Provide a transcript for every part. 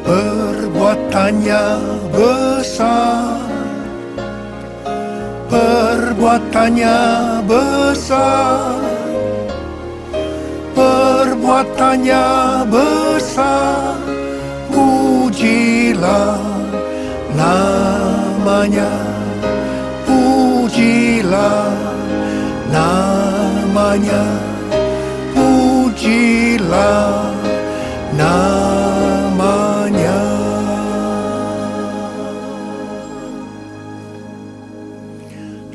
Perbuatannya besar, perbuatannya besar, perbuatannya besar. Pujilah namanya, pujilah namanya, pujilah namanya.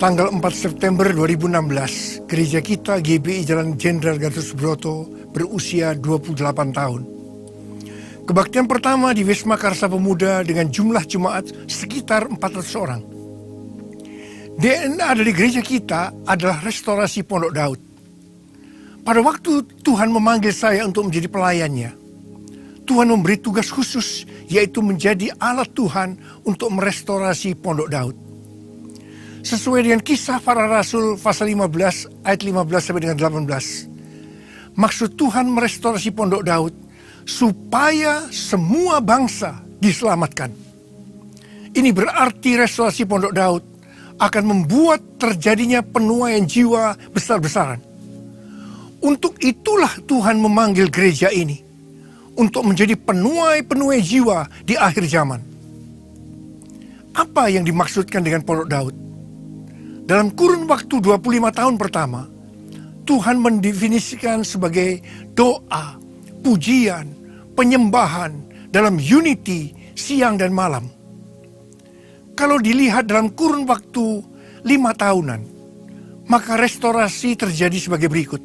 Tanggal 4 September 2016, gereja kita GBI Jalan Jenderal Gatot Subroto berusia 28 tahun. Kebaktian pertama di Wisma Karsa Pemuda dengan jumlah jemaat sekitar 400 orang. DNA dari gereja kita adalah restorasi Pondok Daud. Pada waktu Tuhan memanggil saya untuk menjadi pelayannya, Tuhan memberi tugas khusus, yaitu menjadi alat Tuhan untuk merestorasi Pondok Daud. Sesuai dengan Kisah Para Rasul pasal 15 ayat 15 sampai dengan 18. Maksud Tuhan merestorasi Pondok Daud supaya semua bangsa diselamatkan. Ini berarti restorasi Pondok Daud akan membuat terjadinya penuaian jiwa besar-besaran. Untuk itulah Tuhan memanggil gereja ini untuk menjadi penuai jiwa di akhir zaman. Apa yang dimaksudkan dengan Pondok Daud? Dalam kurun waktu 25 tahun pertama, Tuhan mendefinisikan sebagai doa, pujian, penyembahan dalam unity siang dan malam. Kalau dilihat dalam kurun waktu 5 tahunan, maka restorasi terjadi sebagai berikut.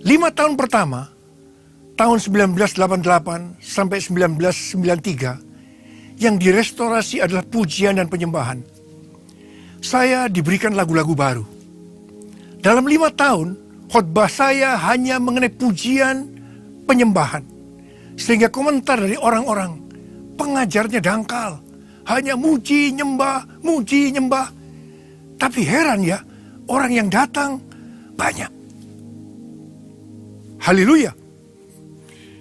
5 tahun pertama, tahun 1988 sampai 1993, yang direstorasi adalah pujian dan penyembahan. Saya diberikan lagu-lagu baru. Dalam 5 tahun, khotbah saya hanya mengenai pujian, penyembahan. Sehingga komentar dari orang-orang, pengajarnya dangkal. Hanya muji, nyembah, muji, nyembah. Tapi heran ya, orang yang datang banyak. Haleluya.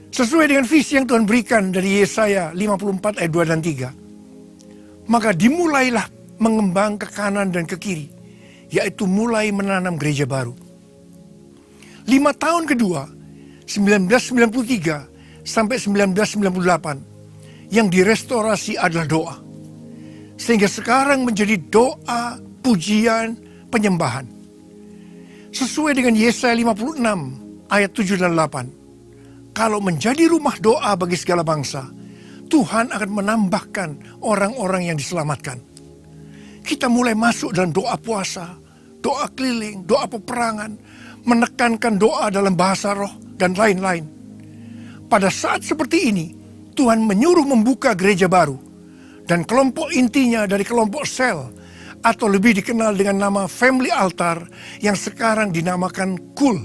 Sesuai dengan visi yang Tuhan berikan dari Yesaya 54 ayat 2 dan 3. Maka dimulailah mengembang ke kanan dan ke kiri, yaitu mulai menanam gereja baru. 5 tahun kedua, 1993 sampai 1998, yang direstorasi adalah doa. Sehingga sekarang menjadi doa, pujian, penyembahan. Sesuai dengan Yesaya 56 ayat 7 dan 8. Kalau menjadi rumah doa bagi segala bangsa, Tuhan akan menambahkan orang-orang yang diselamatkan. Kita mulai masuk dalam doa puasa, doa keliling, doa peperangan, menekankan doa dalam bahasa roh, dan lain-lain. Pada saat seperti ini, Tuhan menyuruh membuka gereja baru, dan kelompok intinya dari kelompok sel, atau lebih dikenal dengan nama Family Altar, yang sekarang dinamakan KUL.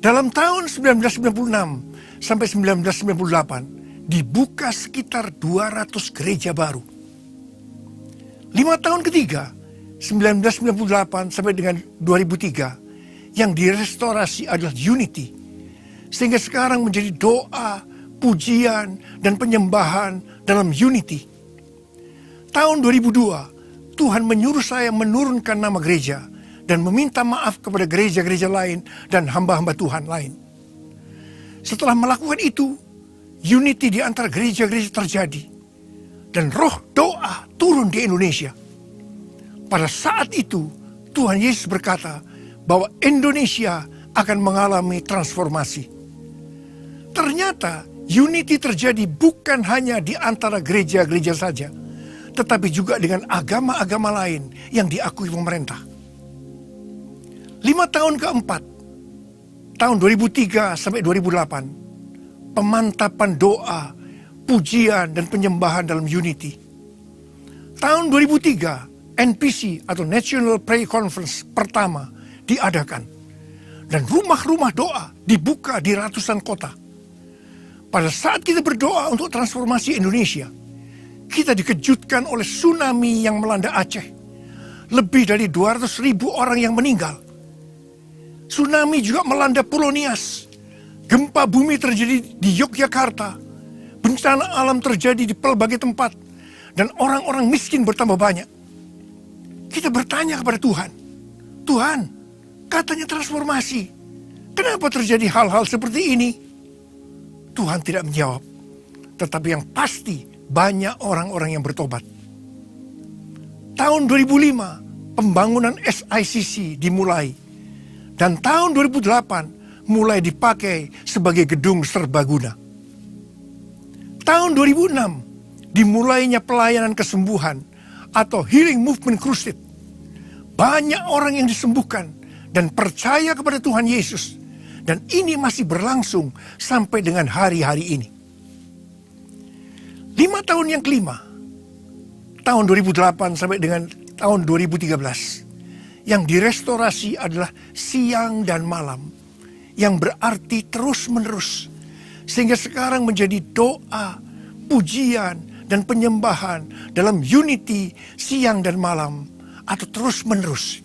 Dalam tahun 1996 sampai 1998, dibuka sekitar 200 gereja baru. 5 tahun ketiga, 1998 sampai dengan 2003, yang direstorasi adalah unity. Sehingga sekarang menjadi doa, pujian, dan penyembahan dalam unity. Tahun 2002, Tuhan menyuruh saya menurunkan nama gereja dan meminta maaf kepada gereja-gereja lain dan hamba-hamba Tuhan lain. Setelah melakukan itu, unity di antara gereja-gereja terjadi. Dan roh doa turun di Indonesia. Pada saat itu, Tuhan Yesus berkata bahwa Indonesia akan mengalami transformasi. Ternyata unity terjadi bukan hanya di antara gereja-gereja saja, tetapi juga dengan agama-agama lain yang diakui pemerintah. 5 tahun keempat, tahun 2003 sampai 2008, pemantapan doa, pujian dan penyembahan dalam unity. Tahun 2003, NPC atau National Prayer Conference pertama diadakan. Dan rumah-rumah doa dibuka di ratusan kota. Pada saat kita berdoa untuk transformasi Indonesia, kita dikejutkan oleh tsunami yang melanda Aceh. Lebih dari 200.000 orang yang meninggal. Tsunami juga melanda Pulau Nias. Gempa bumi terjadi di Yogyakarta. Bencana alam terjadi di pelbagai tempat. Dan orang-orang miskin bertambah banyak. Kita bertanya kepada Tuhan. Tuhan, katanya transformasi. Kenapa terjadi hal-hal seperti ini? Tuhan tidak menjawab. Tetapi yang pasti banyak orang-orang yang bertobat. Tahun 2005 pembangunan SICC dimulai. Dan tahun 2008 mulai dipakai sebagai gedung serbaguna. Tahun 2006 dimulainya pelayanan kesembuhan atau Healing Movement Crusade. Banyak orang yang disembuhkan dan percaya kepada Tuhan Yesus. Dan ini masih berlangsung sampai dengan hari-hari ini. 5 tahun yang kelima, tahun 2008 sampai dengan tahun 2013, yang direstorasi adalah siang dan malam, yang berarti terus-menerus, sehingga sekarang menjadi doa, pujian, dan penyembahan dalam unity siang dan malam, atau terus-menerus.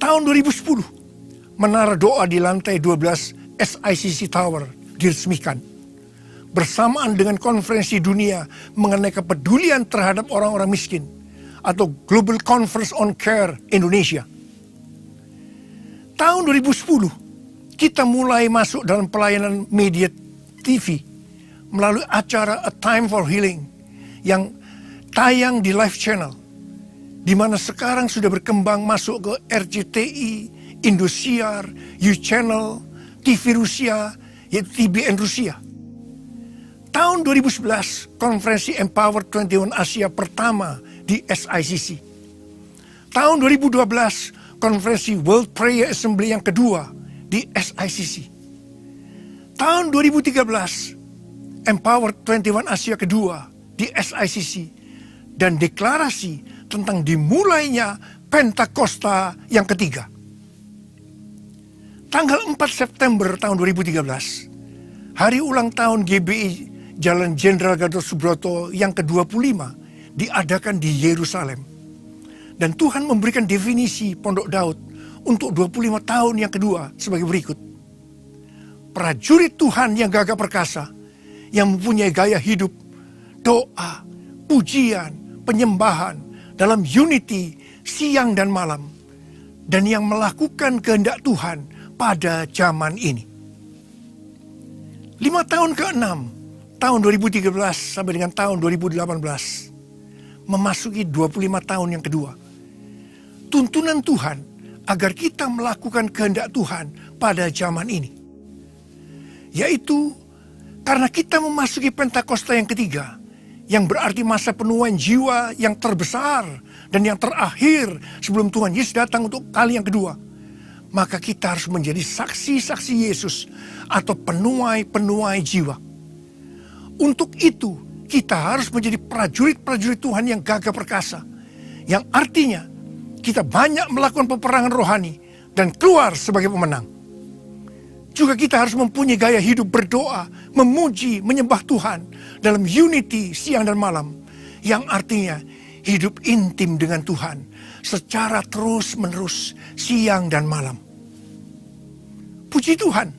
Tahun 2010, menara doa di lantai 12 SICC Tower diresmikan. Bersamaan dengan konferensi dunia mengenai kepedulian terhadap orang-orang miskin atau Global Conference on Care Indonesia. Tahun 2010 kita mulai masuk dalam pelayanan media TV melalui acara A Time for Healing yang tayang di Live Channel, di mana sekarang sudah berkembang masuk ke RCTI, Indosiar, U-Channel, TV Rusia, yaitu TBN Rusia. Tahun 2011, konferensi Empower 21 Asia pertama di SICC. Tahun 2012, konferensi World Prayer Assembly yang kedua di SICC. Tahun 2013, Empower 21 Asia kedua di SICC. Dan deklarasi tentang dimulainya Pentakosta yang ketiga. Tanggal 4 September tahun 2013, hari ulang tahun GBI Jalan Jenderal Gatot Subroto yang ke-25 diadakan di Yerusalem. Dan Tuhan memberikan definisi Pondok Daud untuk 25 tahun yang kedua sebagai berikut. Prajurit Tuhan yang gagah perkasa, yang mempunyai gaya hidup, doa, pujian, penyembahan dalam unity siang dan malam. Dan yang melakukan kehendak Tuhan pada zaman ini. 5 tahun ke-6, tahun 2013 sampai dengan tahun 2018, memasuki 25 tahun yang kedua. Tuntunan Tuhan agar kita melakukan kehendak Tuhan pada zaman ini. Yaitu karena kita memasuki Pentakosta yang ketiga, yang berarti masa penuaian jiwa yang terbesar dan yang terakhir sebelum Tuhan Yesus datang untuk kali yang kedua. Maka kita harus menjadi saksi-saksi Yesus atau penuai-penuai jiwa. Untuk itu, kita harus menjadi prajurit-prajurit Tuhan yang gagah perkasa. Yang artinya, kita banyak melakukan peperangan rohani dan keluar sebagai pemenang. Juga kita harus mempunyai gaya hidup berdoa, memuji, menyembah Tuhan dalam unity siang dan malam. Yang artinya, hidup intim dengan Tuhan secara terus-menerus siang dan malam. Puji Tuhan,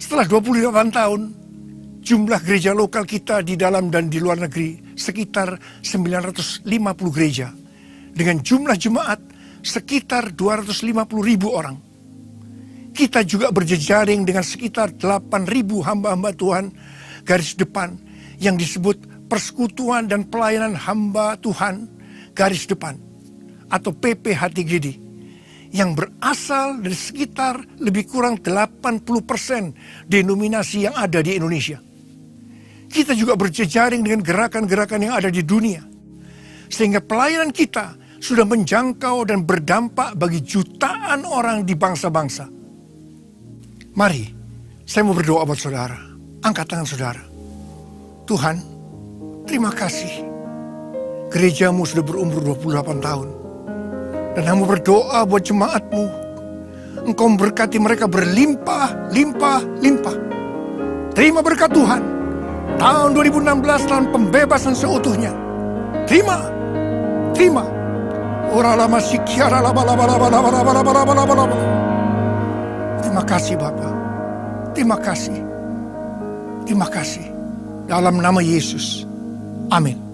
setelah 28 tahun, jumlah gereja lokal kita di dalam dan di luar negeri sekitar 950 gereja. Dengan jumlah jemaat sekitar 250.000 orang. Kita juga berjejaring dengan sekitar 8.000 hamba-hamba Tuhan garis depan yang disebut Persekutuan dan Pelayanan Hamba Tuhan garis depan atau PPHTGD. Yang berasal dari sekitar lebih kurang 80% denominasi yang ada di Indonesia. Kita juga berjejaring dengan gerakan-gerakan yang ada di dunia. Sehingga pelayanan kita sudah menjangkau dan berdampak bagi jutaan orang di bangsa-bangsa. Mari, saya mau berdoa buat saudara. Angkat tangan saudara. Tuhan, terima kasih. Gerejamu sudah berumur 28 tahun. Dan hamba berdoa buat jemaatmu. Engkau memberkati mereka berlimpah, limpah, limpah. Terima berkat Tuhan. Tahun 2016 tahun pembebasan seutuhnya. Terima. Terima kasih Bapa. Terima kasih. dalam nama Yesus. Amin.